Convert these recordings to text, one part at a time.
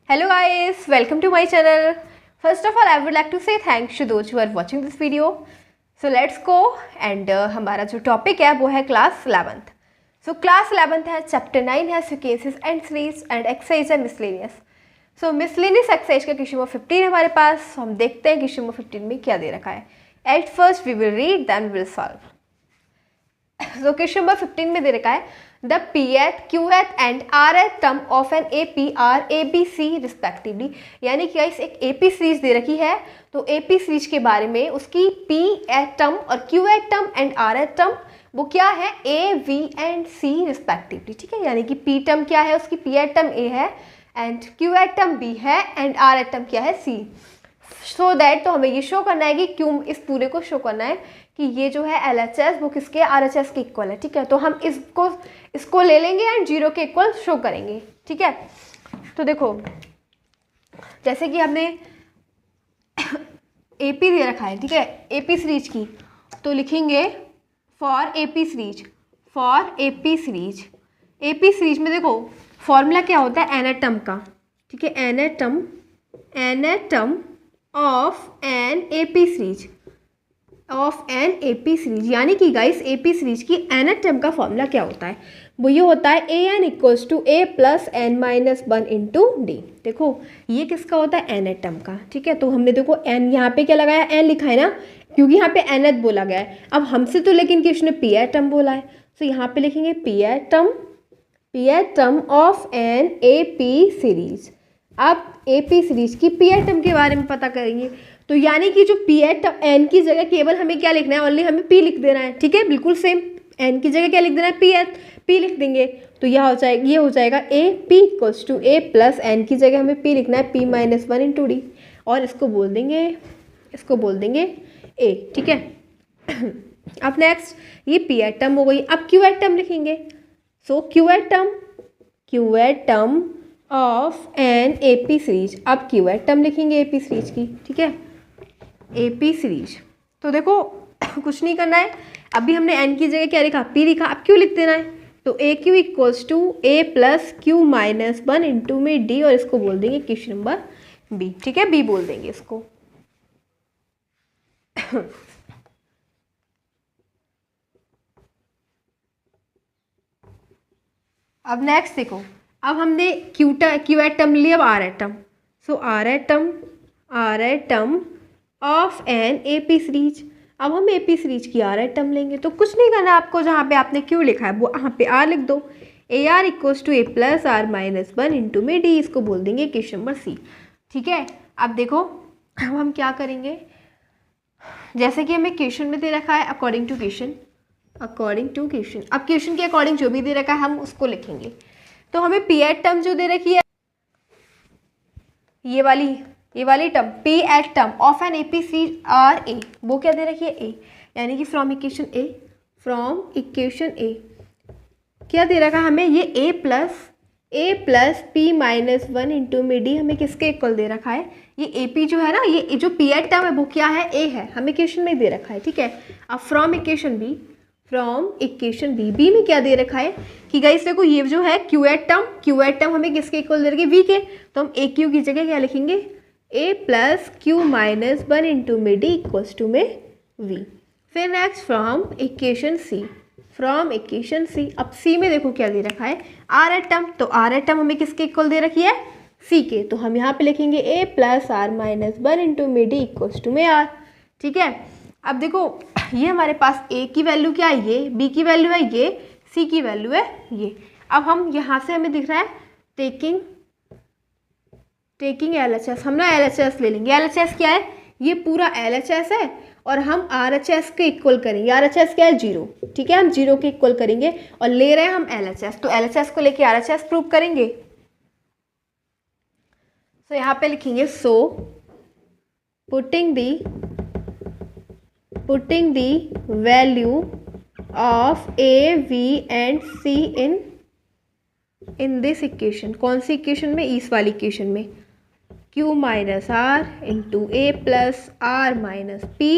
Hello guys, welcome to my channel. First of all, I would like to say thanks to those who are watching this video. So let's go and हमारा जो topic है वो है class 11th. So class 11th है, chapter 9 है sequences and series and exercise है miscellaneous. सो miscellaneous exercise का question number 15 है हमारे पास. हम देखते हैं क्वेश्चन नंबर 15 में क्या दे रखा है. At first we will read then we will solve. So question number 15 में दे रखा है the pth, qth and rth term of an AP are ABC respectively. यानी कि गाइस एक AP सीरीज दे रखी है, तो AP सीरीज के बारे में उसकी pth टर्म और qth term and rth term वो क्या है A, V and C respectively. ठीक है, यानी कि P टर्म क्या है, उसकी pth टर्म A है एंड qth टर्म B है एंड rth टर्म क्या है C. सो दैट तो हमें ये शो करना है कि क्यों, इस पूरे को शो करना है कि ये जो है LHS वो किसके RHS के इक्वल है. ठीक है, तो हम इसको ले लेंगे एंड 0 के इक्वल शो करेंगे. ठीक है, तो देखो जैसे कि हमने AP दे रखा है. ठीक है, AP सीरीज की तो लिखेंगे for AP series. AP series में देखो फॉर्मूला क्या होता है एनएटम का. ठीक है, एनएटम ऑफ एन AP सीरीज यानी कि गाइस AP सीरीज की एनएटम का फॉर्मूला क्या होता है, वो ये होता है AN equals to A plus N minus 1 into d. देखो ये किसका होता है एनएटम का. ठीक है, तो हमने देखो N यहाँ पे क्या लगाया, N लिखा है ना, क्योंकि यहाँ पे nth बोला गया है. अब हमसे तो लेकिन किसी ने pth टर्म बोला है, तो यहाँ पे लिखेंगे pth term of an AP series. अब AP सीरीज की pth टर्म के बारे में पता करेंगे, तो यानी कि जो pth n की जगह केवल हमें क्या लिखना है, ओनली हमें p लिख देना है. ठीक है, बिल्कुल सेम n की जगह क्या लिख देना है, p लिख देंगे. तो यह हो जाएगा a p equals to a plus n की जगह हमें p लिखना है p माइनस 1 इंटू डी और इसको बोल देंगे a. ठीक है, अब नेक्स्ट ये pth टर्म हो गई. अब qth टर्म लिखेंगे. So qth term of an AP series. अब qth टर्म लिखेंगे AP सीरीज की. ठीक है, AP सीरीज तो देखो कुछ नहीं करना है, अभी हमने n की जगह क्या लिखा, p लिखा. अब q लिख देना है, तो AQ equals to A plus Q minus 1 into में D और इसको बोल देंगे क्वेश्चन नंबर B. ठीक है, B बोल देंगे इसको. अब नेक्स्ट देखो, अब हमने qth टर्म लिया, अब rth term. So rth term of an AP series. अब हम AP सीरीज की rth टर्म लेंगे, तो कुछ नहीं करना आपको, जहाँ पे आपने q लिखा है वो यहाँ पे r लिख दो. AR equals to A plus R minus 1 into में D, इसको बोल देंगे क्वेश्चन नंबर C. ठीक है, अब देखो अब हम क्या करेंगे, जैसे कि हमें क्वेश्चन में दे रखा है अकॉर्डिंग टू क्वेश्चन. अब क्वेश्चन के अकॉर्डिंग जो भी दे रखा है हम उसको लिखेंगे. तो हमें pth टर्म जो दे रखी है ये वाली term pth term of an AP series are A, वो क्या दे रखी है A, यानी कि फ्रॉम इक्वेशन A क्या दे रखा है हमें, ये A plus P minus 1 into में D हमें किसके इक्वल दे रखा है, ये AP जो है ना, ये जो pth टर्म है वो क्या है, A है, हमें इक्वेशन में दे रखा है. ठीक है, अब फ्रॉम इक्वेशन B में क्या दे रखा है कि गाइस देखो ये जो है qth टर्म हमें किसके इक्वल दे रखी है, V के. तो हम AQ की जगह क्या लिखेंगे, A plus Q minus 1 into में D इक्वल्स टू में V. फिर नेक्स्ट फ्रॉम इक्वेशन C. अब C में देखो क्या दे रखा है, rth टर्म. तो rth टर्म हमें किसके इक्वल दे रखी है, C के. तो हम यहाँ पे लिखेंगे A plus R minus 1 into में D इक्वल्स टू में R. ठीक है, अब देखो ये हमारे पास A की वैल्यू क्या है, ये B की वैल्यू है, ये C की वैल्यू है ये. अब हम यहाँ से हमें दिख रहा है टेकिंग LHS, हम ना LHS ले लेंगे. LHS क्या है, ये पूरा LHS है और हम RHS के इक्वल करेंगे. RHS क्या है, 0. ठीक है, हम 0 के इक्वल करेंगे और ले रहे हैं हम LHS, तो LHS को लेके RHS प्रूव करेंगे. तो यहाँ पे लिखेंगे so putting the value of A, V and C in this equation. कौन सी इक्वेशन में, इस वाली इक्वेशन में, Q minus R into A plus R minus P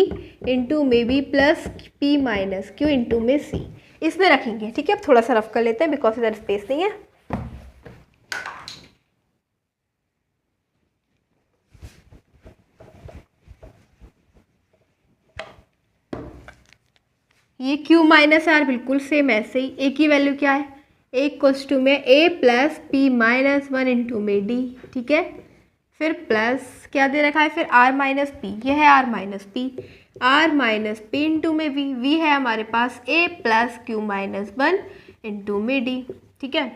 into में B plus P minus Q into में C, इसमें रखेंगे. ठीक है, अब थोड़ा सा रफ कर लेते हैं बिकॉज इधर स्पेस नहीं है. ये q माइनस आर बिल्कुल सेम ऐसे ही। a की वैल्यू क्या है, a इक्वल्स टू में a plus P minus one into में d, ठीक है। फिर प्लस क्या दे रखा है, फिर r माइनस पी, यह है r minus P, r minus P into में v, v है हमारे पास a plus q minus one into में d, ठीक है।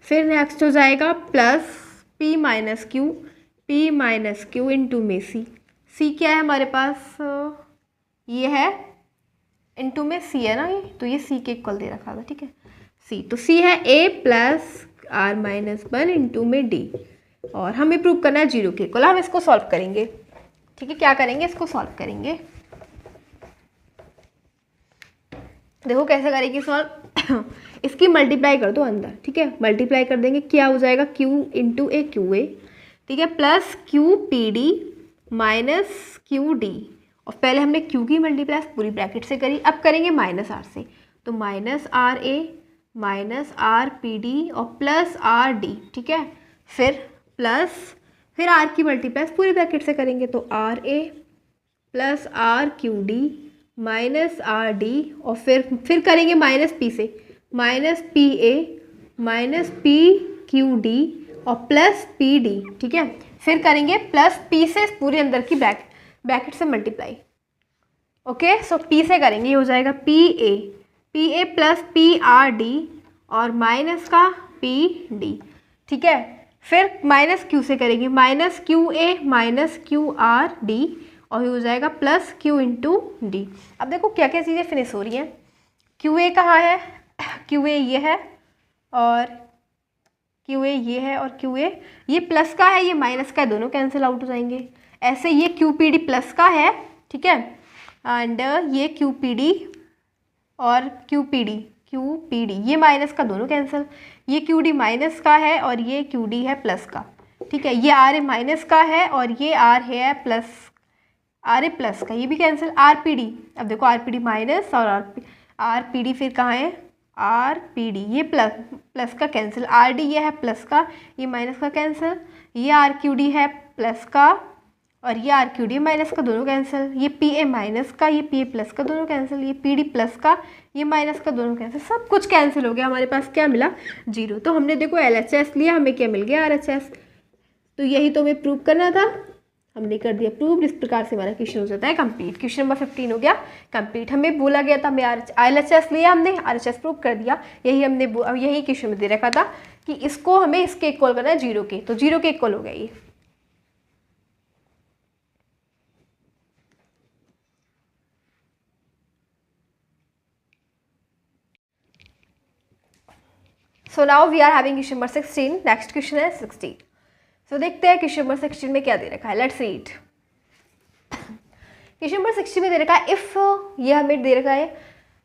फिर नेक्स्ट हो जाएगा plus p minus Q into में c, c क्या है हमारे पास, ये है इंटू में c है ना, ये तो ये c के इक्वल दे रखा था, ठीक है। c तो c है a plus r minus one into में d, और हमें प्रूव करना है जीरो के इक्वल। हम इसको सॉल्व करेंगे, ठीक है। क्या करेंगे, इसको सॉल्व करेंगे। देखो कैसे करेंगे सॉल्व इसकी मल्टीप्लाई कर दो अंदर, ठीक है। मल्टीप्लाई कर देंगे, क्या हो जाएगा q into A Q A, ठीक है, plus Q P D minus Q d, और पहले हमने q की मल्टीप्लाई पूरी ब्रैकेट से करी, अब करेंगे माइनस आर से, तो minus r a minus r p d और प्लस आर डी, ठीक है। फिर आर की मल्टीप्लाई पूरी ब्रैकेट से करेंगे, तो r a plus r q d minus r d, और फिर करेंगे माइनस पी से, minus p a minus p q d और प्लस पी डी, ठीक है। फिर करेंगे प्लस पी से पूरे अंदर की ब्रैकेट से मल्टीप्लाई, ओके। सो पी से करेंगे, ये हो जाएगा P A plus P R d और माइनस का पी डी, ठीक है। फिर माइनस क्यू से करेंगे, minus Q A minus Q R d, और ये हो जाएगा प्लस क्यू इंटू डी। अब देखो क्या क्या चीज़ें फिनिश हो रही हैं। क्यू ए कहाँ है, क्यू ए ये है, और क्यू ए ये है, और क्यू ए ये प्लस का है, ये माइनस का है, दोनों कैंसिल आउट हो जाएंगे। ऐसे ये क्यू पी डी प्लस का है, ठीक है, एंड ये क्यू पी डी और क्यू पी डी ये माइनस का, दोनों कैंसिल। ये क्यू डी माइनस का है और ये क्यू डी है प्लस का, ठीक है। ये आर ए माइनस का है और ये आर है प्लस, आर ए प्लस का, ये भी कैंसिल। आर पी डी, अब देखो आर पी डी माइनस और आर पी डी फिर कहाँ है, आर पी डी ये प्लस का कैंसिल, आर डी ये है प्लस का, ये माइनस का कैंसिल, ये आर क्यू डी है प्लस का और ये आर क्यू डी माइनस का, दोनों कैंसिल। ये पी ए माइनस का, ये पी ए प्लस का, दोनों कैंसिल। ये पी डी प्लस का, ये माइनस का, दोनों कैंसिल। सब कुछ कैंसिल हो गया, हमारे पास क्या मिला, जीरो। तो हमने देखो एल एच एस लिया, हमें क्या मिल गया, आर एच एस। तो यही तो हमें प्रूव करना था, हमने कर दिया प्रूव। इस प्रकार से हमारा क्वेश्चन हो जाता है कंप्लीट। क्वेश्चन नंबर 15 हो गया कंप्लीट। हमें बोला गया था, हमें एल एच एस लिया, हमने आर एच एस प्रूव कर दिया। यही क्वेश्चन में दे रखा था कि इसको हमें इसके इक्वल करना है जीरो के, तो जीरो के इक्वल हो गया ये। So now we are having question number 16। Next question है 16। सो देखते हैं क्वेश्चन नंबर 16 में क्या दे रखा है। Let's read. क्वेश्चन नंबर 16 में दे रखा है इफ, ये हमें दे रखा है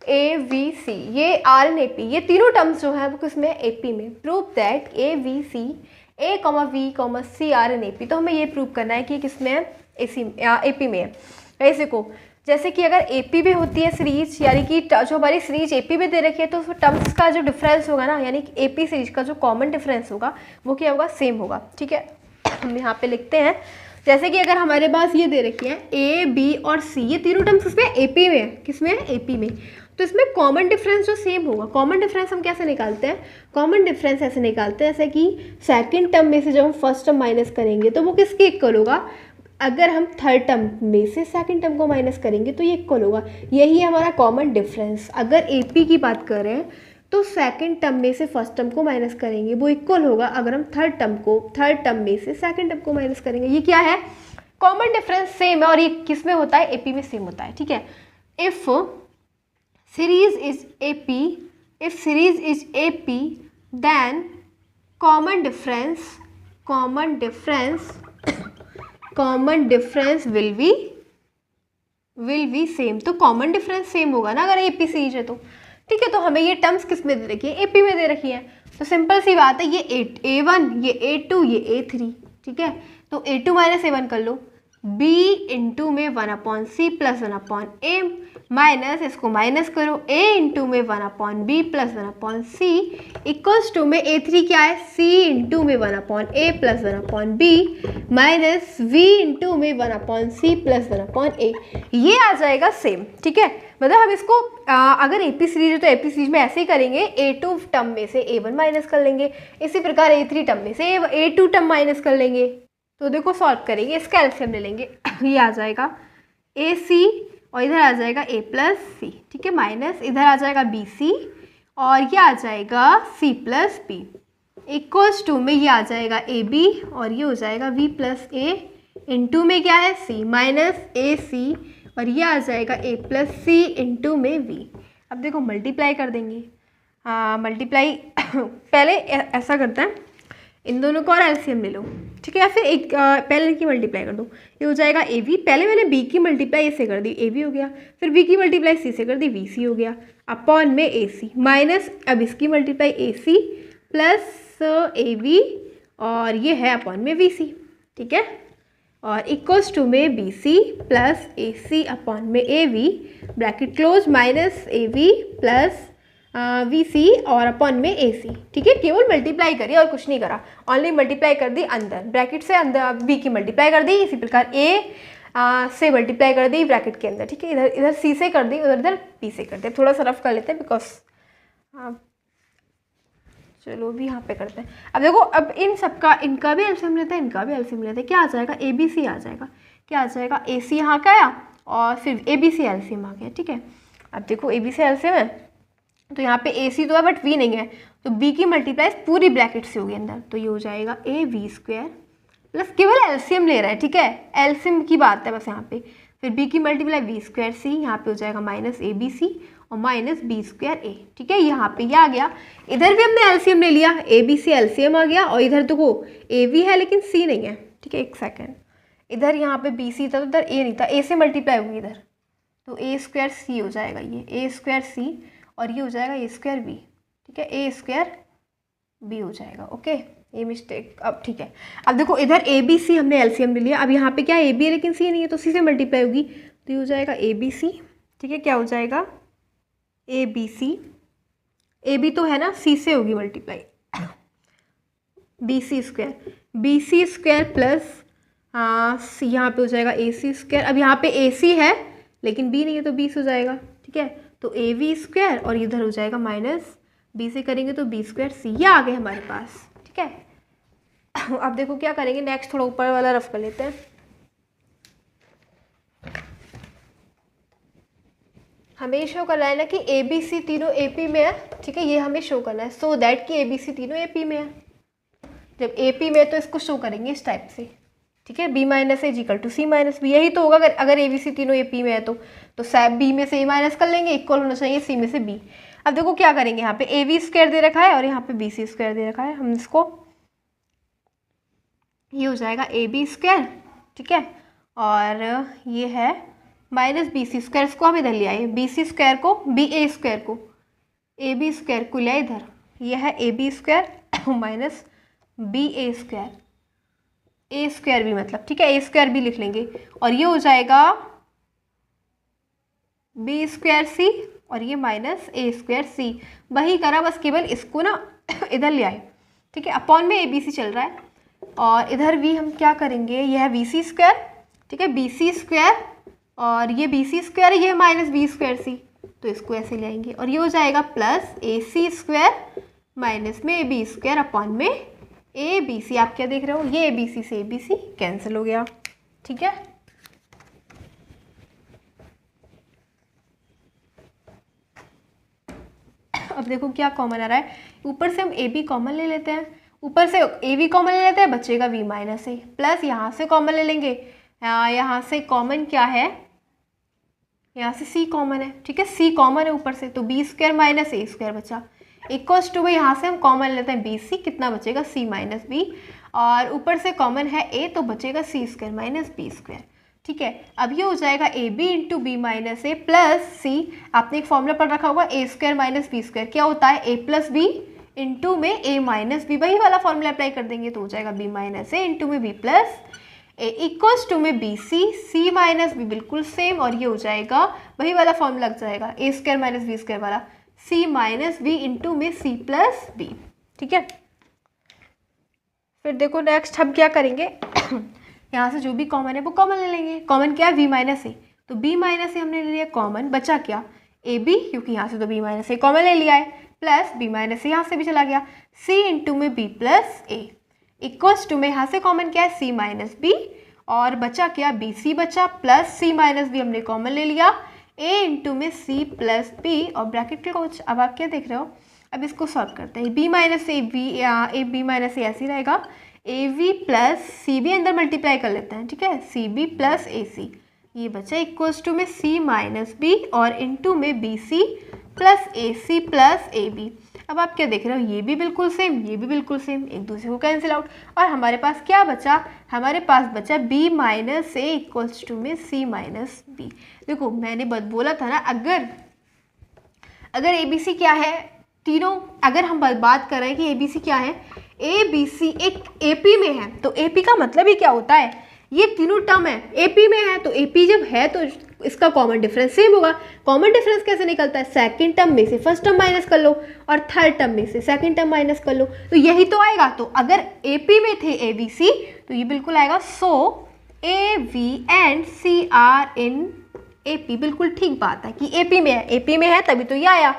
ए वी सी, ये आर एन ए पी, ये तीनों टर्म्स जो है वो किसमें, ए पी में। Prove that a b c a comma b comma c are an A P. तो हमें ये प्रूव करना है कि किसमें है, ए पी में है। ऐसे को जैसे कि अगर ए पी में होती है सीरीज, यानी कि जो हमारी सीरीज ए पी में दे रखी है, तो उसमें टर्म्स का जो डिफरेंस होगा ना, यानी कि ए पी सीरीज का जो कॉमन डिफरेंस होगा वो क्या होगा, सेम होगा, ठीक है। हम यहाँ पे लिखते हैं, जैसे कि अगर हमारे पास ये दे रखी है ए बी और सी, ये तीनों टर्म्स इसमें ए पी में है, किसमें है, ए पी में। तो इसमें कॉमन डिफरेंस जो सेम होगा, कॉमन डिफरेंस हम कैसे निकालते हैं, कॉमन डिफरेंस ऐसे निकालते हैं जैसे कि सेकंड टर्म में से जब हम फर्स्ट टर्म माइनस करेंगे तो वो किसके इक्वल होगा, अगर हम थर्ड टर्म में से सेकंड टर्म को माइनस करेंगे तो ये इक्वल होगा। यही है हमारा कॉमन डिफरेंस। अगर ए पी की बात कर रहे हैं तो सेकंड टर्म में से फर्स्ट टर्म को माइनस करेंगे, वो इक्वल होगा अगर हम थर्ड टर्म में से सेकंड टर्म को माइनस करेंगे। ये क्या है, कॉमन डिफरेंस सेम है, और ये किस में होता है, एपी में सेम होता है, ठीक है। If series is A P then common difference will be same. तो कॉमन डिफरेंस सेम होगा ना अगर ए पी सीरीज है तो, ठीक है। तो हमें ये टर्म्स किस में दे रखी है, ए पी में दे रखी है। तो सिंपल सी बात है, ये A1 ये A2 ये A3, ठीक है। तो A2 माइनस A1 कर लो, B इंटू में 1/c प्लस 1/a माइनस, इसको माइनस करो, A इंटू में 1/b plus 1/c equals to में A3 क्या है, C इंटू में 1/a plus 1/b minus V into में 1/c प्लस 1/a। ये आ जाएगा सेम, ठीक है। मतलब हम इसको अगर एपी सीरीज है तो एपी सीरीज में ऐसे ही करेंगे, A2 टर्म में से A1 माइनस कर लेंगे, इसी प्रकार A3 टर्म में से A2 टर्म माइनस कर लेंगे। तो देखो सॉल्व करेंगे, इसका एलसीएम ले लेंगे, ये आ जाएगा AC और इधर आ जाएगा A प्लस सी, ठीक है, माइनस इधर आ जाएगा BC और ये आ जाएगा C plus B equals to में ये आ जाएगा AB और ये हो जाएगा V प्लस A, इंटू में क्या है C माइनस AC और ये आ जाएगा A प्लस C इंटू में V। अब देखो मल्टीप्लाई कर देंगे, मल्टीप्लाई पहले ऐसा करते हैं, इन दोनों को और एलसीएम ले लो, ठीक है, या फिर एक पहले की मल्टीप्लाई कर दो, ये हो जाएगा AB, पहले मैंने B की मल्टीप्लाई इससे कर दी AB हो गया, फिर B की मल्टीप्लाई C से कर दी VC हो गया, अपॉन में AC माइनस अब इसकी मल्टीप्लाई AC प्लस AB और ये है अपॉन में VC, ठीक है, और इक्वल्स टू में BC प्लस AC अपॉन में AV bracket close minus AV plus VC और अपॉन में AC, ठीक है, केवल मल्टीप्लाई करी और कुछ नहीं करा, ओनली मल्टीप्लाई कर दी अंदर ब्रैकेट से, अंदर B की मल्टीप्लाई कर दी, इसी प्रकार A से मल्टीप्लाई कर दी ब्रैकेट के अंदर, ठीक है, इधर इधर C से कर दी, उधर इधर B से कर दी। थोड़ा सा रफ कर लेते हैं बिकॉज चलो भी यहाँ पे करते हैं। अब देखो, अब इन सबका इनका भी एलसीएम लेते हैं, इनका भी एलसीएम लेते हैं, क्या आ जाएगा ABC आ जाएगा, क्या आ जाएगा AC यहाँ का आया और फिर ABC एलसीएम आ गया, ठीक है। अब देखो ABC एलसीएम है तो यहाँ पे AC तो है बट V नहीं है, तो B की मल्टीप्लाई पूरी ब्रैकेट से होगी अंदर, तो ये हो जाएगा AV स्क्वायर प्लस केवल एलसीएम ले रहा है, ठीक है, एलसीएम की बात है बस यहाँ पे, फिर B की मल्टीप्लाई V स्क्वायर C, यहाँ पे हो जाएगा माइनस ABC और माइनस B स्क्वायर A, ठीक है, यहाँ पे ये आ गया, इधर भी हमने एलसीएम ले लिया, ABC एलसीएम आ गया और इधर देखो AV है लेकिन C नहीं है, ठीक है, एक सेकेंड, इधर यहाँ पे BC था तो इधर A नहीं था, A से मल्टीप्लाई होगी इधर, तो A स्क्वायर C हो जाएगा, ये A स्क्वायर C और ये हो जाएगा A स्क्वायर B, ठीक है, A स्क्वायर B हो जाएगा, ओके, ये मिस्टेक, अब ठीक है। अब देखो इधर ABC हमने एलसीएम ले लिया, अब यहाँ पे क्या AB है लेकिन C नहीं है तो C से मल्टीप्लाई होगी, तो ये हो जाएगा ABC, ठीक है, क्या हो जाएगा ABC, AB तो है ना, C से होगी मल्टीप्लाई, BC स्क्वायर प्लस यहाँ पे हो जाएगा AC स्क्वायर, अब यहाँ पे AC है लेकिन B नहीं है तो 20 हो जाएगा, ठीक है, तो AV स्क्वायर और इधर हो जाएगा माइनस B से करेंगे तो B स्क्वायर C, ये आ गए हमारे पास, ठीक है। अब देखो क्या करेंगे नेक्स्ट, थोड़ा ऊपर वाला रफ कर लेते हैं, हमें शो करना है ना कि ABC तीनों AP में है, ठीक है, ये हमें शो करना है, सो दैट कि ABC तीनों AP में है, जब AP में है तो इसको शो करेंगे इस टाइप से, ठीक है, B minus A equal to C minus B, यही तो होगा अगर ABC तीनों AP में है तो B में से A माइनस कर लेंगे, इक्वल होना चाहिए C में से B। अब देखो क्या करेंगे, यहाँ पे AV स्क्वायर दे रखा है और यहाँ पे BC स्क्वायर दे रखा है, हम इसको, ये हो जाएगा AB स्क्वायर, ठीक है, और ये है माइनस BC स्क्वायर, इसको हम इधर ले आए, BC स्क्वायर को BA स्क्वायर को AB स्क्वायर को ले आए इधर, ये है AB square minus BA square, A square भी मतलब, ठीक है, A स्क्वायर भी लिख लेंगे और ये हो जाएगा B स्क्वायर C और ये माइनस A स्क्वायर C, वही करा बस केवल इसको ना इधर ले आए, ठीक है, अपॉन में ABC चल रहा है और इधर भी हम क्या करेंगे, यह है BC स्क्वायर, ठीक है, BC स्क्वायर और ये BC स्क्वायर है, ये है माइनस B स्क्वायर C, तो इसको ऐसे ले आएंगे और ये हो जाएगा प्लस AC स्क्वायर माइनस में AB स्क्वायर अपॉन में ABC, आप क्या देख रहे हो, ये ABC से ABC कैंसिल हो गया, ठीक है। अब देखो क्या कॉमन आ रहा है, ऊपर से हम AB कॉमन ले लेते हैं, ऊपर से AB कॉमन ले लेते हैं, बचेगा V माइनस A प्लस यहाँ से कॉमन ले लेंगे, यहाँ से कॉमन क्या है, यहाँ से C कॉमन है, ठीक है, C कॉमन है ऊपर से, तो B square minus A square बचा, इक्वल्स टू में यहाँ से हम कॉमन लेते हैं BC, कितना बचेगा C माइनस B और ऊपर से कॉमन है A तो बचेगा C square minus B square, ठीक है। अब ये हो जाएगा AB into B minus A plus C, आपने एक फॉर्मूला पढ़ रखा होगा A square minus B square, क्या होता है A प्लस B इंटू में A माइनस B, वही वाला फॉर्मूला अप्लाई कर देंगे तो हो जाएगा B माइनस A इंटू में B plus A equals to में BC, C माइनस B बिल्कुल सेम और ये हो जाएगा वही वाला फॉर्मूला लग जाएगा A square minus B square वाला, C माइनस B इंटू में C प्लस B, ठीक है। फिर देखो नेक्स्ट हम क्या करेंगे यहाँ से जो भी कॉमन है वो कॉमन ले लेंगे, कॉमन क्या है V माइनस A, तो b माइनस ए हमने ले लिया कॉमन, बचा क्या ए बी, क्योंकि यहाँ से तो b माइनस ए कॉमन ले लिया है, प्लस b माइनस ए यहाँ से भी चला गया, c इंटू में b plus a equals to में यहाँ से कॉमन क्या है c माइनस बी, और बचा क्या बी सी बचा, प्लस c माइनस बी हमने कॉमन ले लिया, a इंटू में c प्लस b और ब्रैकेट के कुछ। अब आप क्या देख रहे हो, अब इसको सॉल्व करते हैं। b minus A B minus A ऐसे ही रहेगा, A V plus C B अंदर मल्टीप्लाई कर लेते हैं, ठीक है, C B plus a c, ये बचा इक्वल्स टू में c माइनस बी और इंटू में b c plus a c plus a b. अब आप क्या देख रहे हो, ये भी बिल्कुल सेम, ये भी बिल्कुल सेम, एक दूसरे को कैंसिल आउट, और हमारे पास क्या बचा, हमारे पास बचा b minus a equals to में c माइनस बी। देखो मैंने बोला था ना, अगर ए बी सी क्या है, तीनों अगर हम बात कर रहे हैं कि ए बी सी क्या है, ए बी सी एक ए पी में है, तो ए पी का मतलब ही क्या होता है, ये तीनों टर्म है ए पी में है, तो ए पी जब है तो इसका कॉमन डिफरेंस सेम होगा। कॉमन डिफरेंस कैसे निकलता है, सेकंड टर्म में से फर्स्ट टर्म माइनस कर लो और थर्ड टर्म में से सेकंड टर्म माइनस कर लो, तो यही तो आएगा। तो अगर ए पी में थे ए बी सी तो ये बिल्कुल आएगा, so A V and C are in A P, बिल्कुल ठीक बात है कि ए पी में है, ए पी में है तभी तो ये आया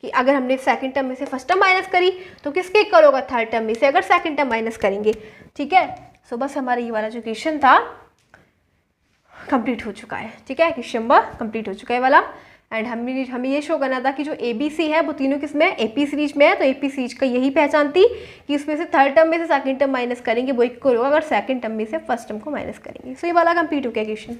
कि अगर हमने सेकंड टर्म में से फर्स्ट टर्म माइनस करी तो किसके इक्वल होगा, थर्ड टर्म में से अगर सेकंड टर्म माइनस करेंगे, ठीक है। सो बस हमारा ये वाला जो क्वेश्चन था कंप्लीट हो चुका है, ठीक है, क्वेश्चन नंबर कंप्लीट हो चुका है वाला। एंड हमें ये शो करना था कि जो ए बी सी है वो तीनों किस में है, ए पी सीरीज में है, तो ए पी सीरीज का यही पहचान थी कि इसमें से थर्ड टर्म में से सेकंड टर्म माइनस करेंगे वो इक्वल होगा अगर सेकंड टर्म में से फर्स्ट टर्म को माइनस करेंगे। सो ये वाला कंप्लीट हो गया क्वेश्चन।